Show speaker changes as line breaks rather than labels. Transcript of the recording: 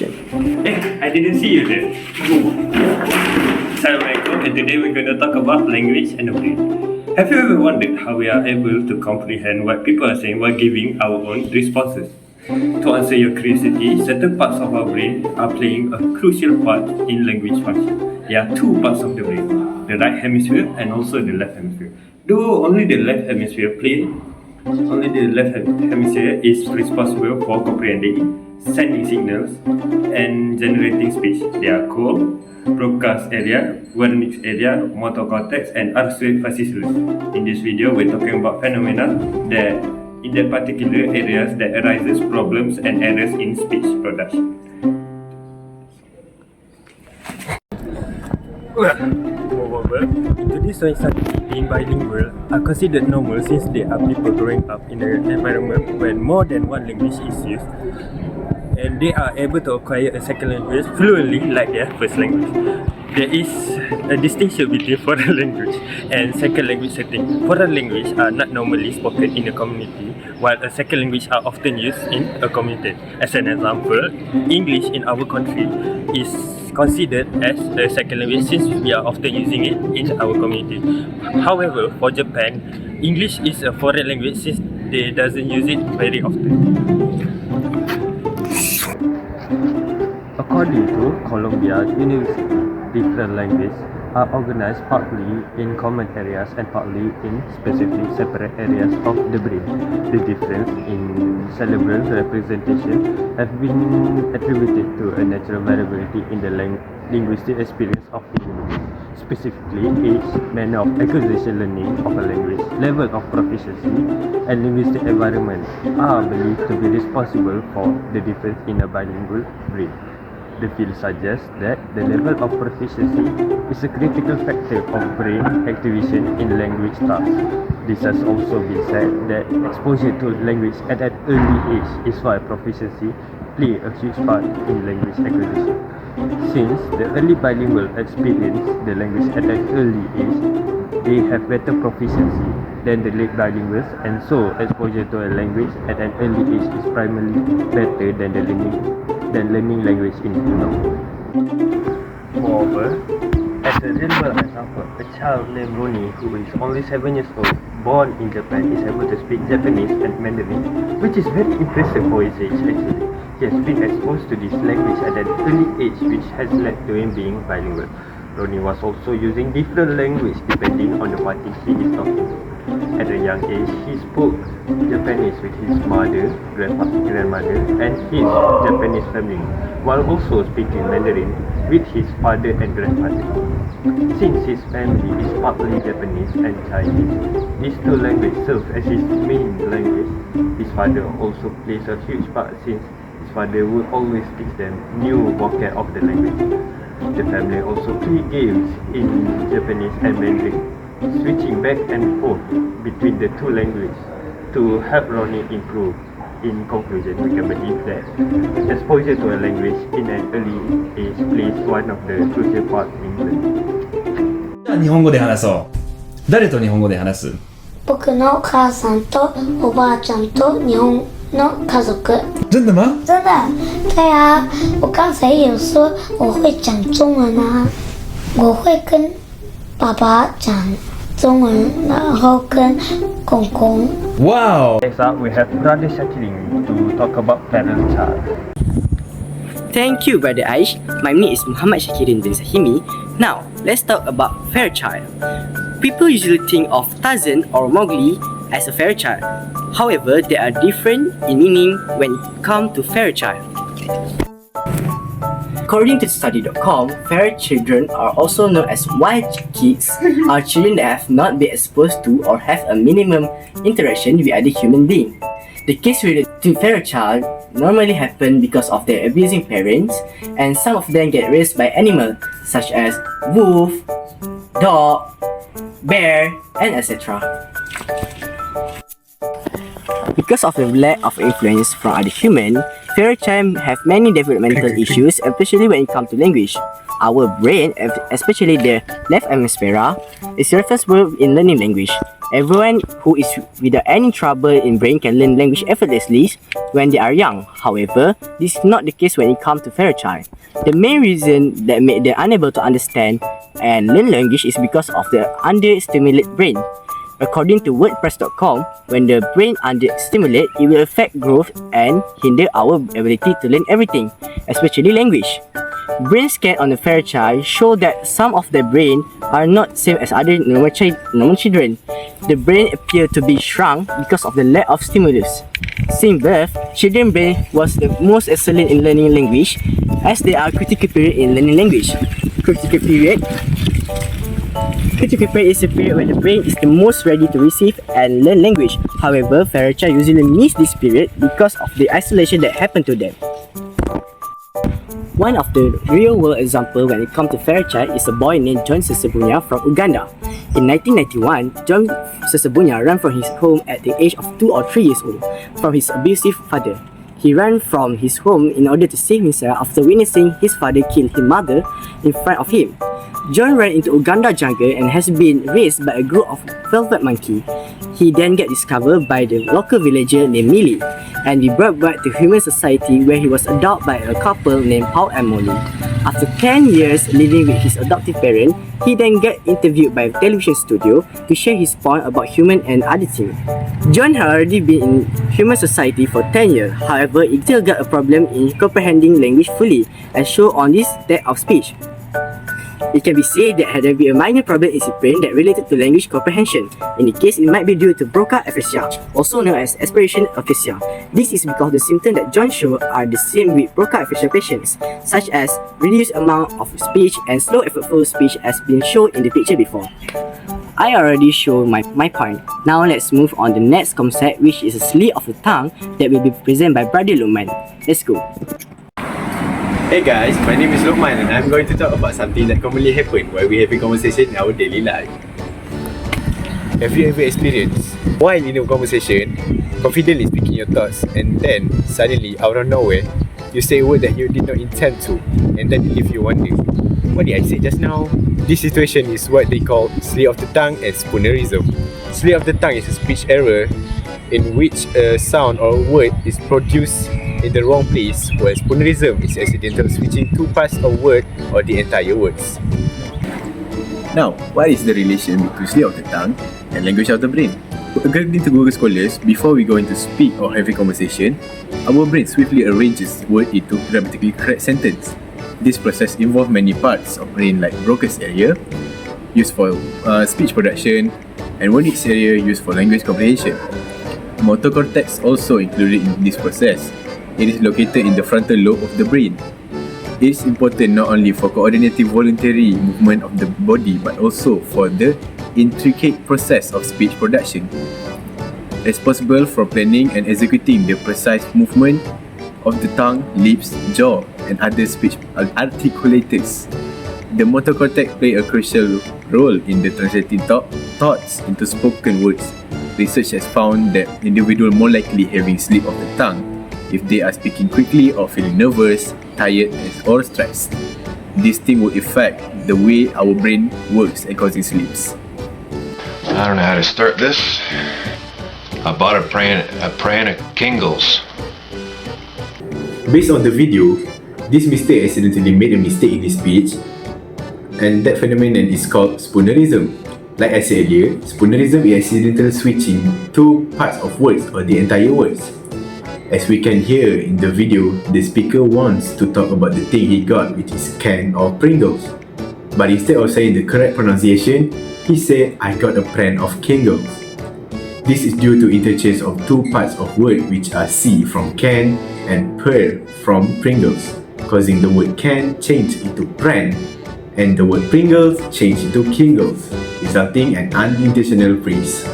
introduction.
Hey, I didn't see you there. Assalamualaikum, and today we're going to talk about language and the brain. Have you ever wondered how we are able to comprehend what people are saying while giving our own responses? To answer your curiosity, certain parts of our brain are playing a crucial part in language function. There are two parts of the brain, the right hemisphere and also the left hemisphere. Though only the left hemisphere is responsible for comprehending, sending signals, and generating speech. They are called broadcast area, Wernicke's area, motor cortex, and arcuate fasciculus. In this video, we're talking about phenomena that in the particular areas that arises problems and errors in speech production. Moreover, in today's society, being bilingual are considered normal since there are people growing up in an environment where more than one language is used, and they are able to acquire a second language fluently like their first language. There is a distinction between foreign language and second language setting. Foreign language are not normally spoken in a community, while a second language are often used in a community. As an example, English in our country is considered as a second language since we are often using it in our community. However, for Japan, English is a foreign language since they doesn't use it very often. According to Columbia University, different languages are organized partly in common areas and partly in specific separate areas of the brain. The difference in cerebral representation have been attributed to a natural variability in the linguistic experience of individuals. Specifically, age, manner of acquisition learning of a language, level of proficiency, and linguistic environment are believed to be responsible for the difference in a bilingual brain. The field suggests that the level of proficiency is a critical factor of brain activation in language tasks. This has also been said that exposure to language at an early age is why proficiency plays a huge part in language acquisition. Since the early bilingual experience the language at an early age, they have better proficiency than the late bilinguals, and so exposure to a language at an early age is primarily better than learning language in Pulau. Moreover, as a real-world example, a child named Ronnie, who is only 7 years old, born in Japan, is able to speak Japanese and Mandarin, which is very impressive for his age actually. He has been exposed to this language at an early age, which has led to him being bilingual. Ronnie was also using different language depending on the party he is talking to. At a young age, he spoke Japanese with his mother, grandmother, and his Japanese family, while also speaking Mandarin with his father and grandfather. Since his family is partly Japanese and Chinese, these two languages serve as his main language. His father also plays a huge part since his father would always teach them new vocab of the language. The family also play games in Japanese and Mandarin, switching back and forth between the two languages to help Ronnie improve. In conclusion, we can believe that exposure to a language in an early age plays one of the crucial parts in learning.
じゃあ日本語で話そう。誰と日本語で話す？
僕のお母さんとおばあちゃんと日本の家族。
真的吗？
真的，对啊，我刚才有说我会讲中文啊，我会跟爸爸讲中文，然后跟公公。
Wow!
Next up, we have Brother Shakirin to talk about parent child.
Thank you, Brother Aish. My name is Muhammad Shakirin bin Sahimi. Now, let's talk about Fairchild. People usually think of Tarzan or Mowgli as a Fairchild. However, they are different in meaning when it comes to Fairchild. According to study.com, fair children are also known as wild kids, are children that have not been exposed to or have a minimum interaction with other human beings. The case related to Fairchild normally happen because of their abusing parents, and some of them get raised by animals such as wolf, dog, bear, and etc. Because of the lack of influence from other humans, Fairchild have many developmental issues, especially when it comes to language. Our brain, especially the left hemisphere, is responsible in learning language. Everyone who is without any trouble in brain can learn language effortlessly when they are young. However, this is not the case when it comes to Fairchild. The main reason that made them unable to understand and learn language is because of the understimulated brain. According to WordPress.com, when the brain understimulated, it will affect growth and hinder our ability to learn everything, especially language. Brain scan on the Fairchild show that some of the brain are not same as other normal children. The brain appear to be shrunk because of the lack of stimulus. Since birth, children's brain was the most excellent in learning language, as they are critical period in learning language. Critical period is a period when the brain is the most ready to receive and learn language. However, Fairchild usually miss this period because of the isolation that happened to them. One of the real-world examples when it comes to Fairchild is a boy named John Sesebunya from Uganda. In 1991, John Sesebunya ran from his home at the age of 2 or 3 years old from his abusive father. He ran from his home in order to save himself after witnessing his father kill his mother in front of him. John ran into Uganda jungle and has been raised by a group of velvet monkey. He then gets discovered by the local villager named Millie and be brought back to human society where he was adopted by a couple named Paul and Molly. After 10 years living with his adoptive parent, he then gets interviewed by a television studio to share his point about human and other things. John had already been in human society for 10 years, however, he still got a problem in comprehending language fully, as shown on this text of speech. It can be said that there be a minor problem in his brain that related to language comprehension. In the case, it might be due to Broca aphasia, also known as aspiration aphasia. This is because the symptoms that John showed are the same with Broca aphasia patients, such as reduced amount of speech and slow effortful speech as been shown in the picture before. I already showed my point. Now let's move on to the next concept, which is a slip of the tongue that will be presented by Brother Luqman. Let's go.
Hey guys, my name is Luqman and I'm going to talk about something that commonly happens while we have a conversation in our daily life. Have you ever experienced while in a conversation, confidently speaking your thoughts and then suddenly out of nowhere, you say a word that you did not intend to and then it leaves you wondering, what did I say just now? This situation is what they call slip of the tongue and spoonerism. Slip of the tongue is a speech error in which a sound or a word is produced in the wrong place, where spoonerism is accidental switching two parts of word or the entire words.
Now, what is the relation between slip of the tongue and language of the brain? According to Google scholars, before we go into speak or have a conversation, our brain swiftly arranges word into grammatically correct sentence. This process involves many parts of brain like Broca's area, used for speech production, and Wernicke's area used for language comprehension. Motor cortex also included in this process. It is located in the frontal lobe of the brain. It is important not only for coordinated voluntary movement of the body but also for the intricate process of speech production. Responsible for planning and executing the precise movement of the tongue, lips, jaw, and other speech articulators. The motor cortex play a crucial role in the translating thoughts into spoken words. Research has found that individuals more likely having slip of the tongue if they are speaking quickly or feeling nervous, tired, or stressed. This thing will affect the way our brain works and causing slips.
I don't know how to start this. I bought a brand of Kingles.
Based on the video, this mistake accidentally made a mistake in his speech, and that phenomenon is called spoonerism. Like I said earlier, spoonerism is accidental switching two parts of words or the entire words. As we can hear in the video, the speaker wants to talk about the thing he got, which is can or Pringles. But instead of saying the correct pronunciation, he said, I got a brand of Kingles. This is due to interchange of two parts of word which are C from can and per from Pringles, causing the word can change into brand and the word Pringles change into Kingles, resulting in an unintentional phrase.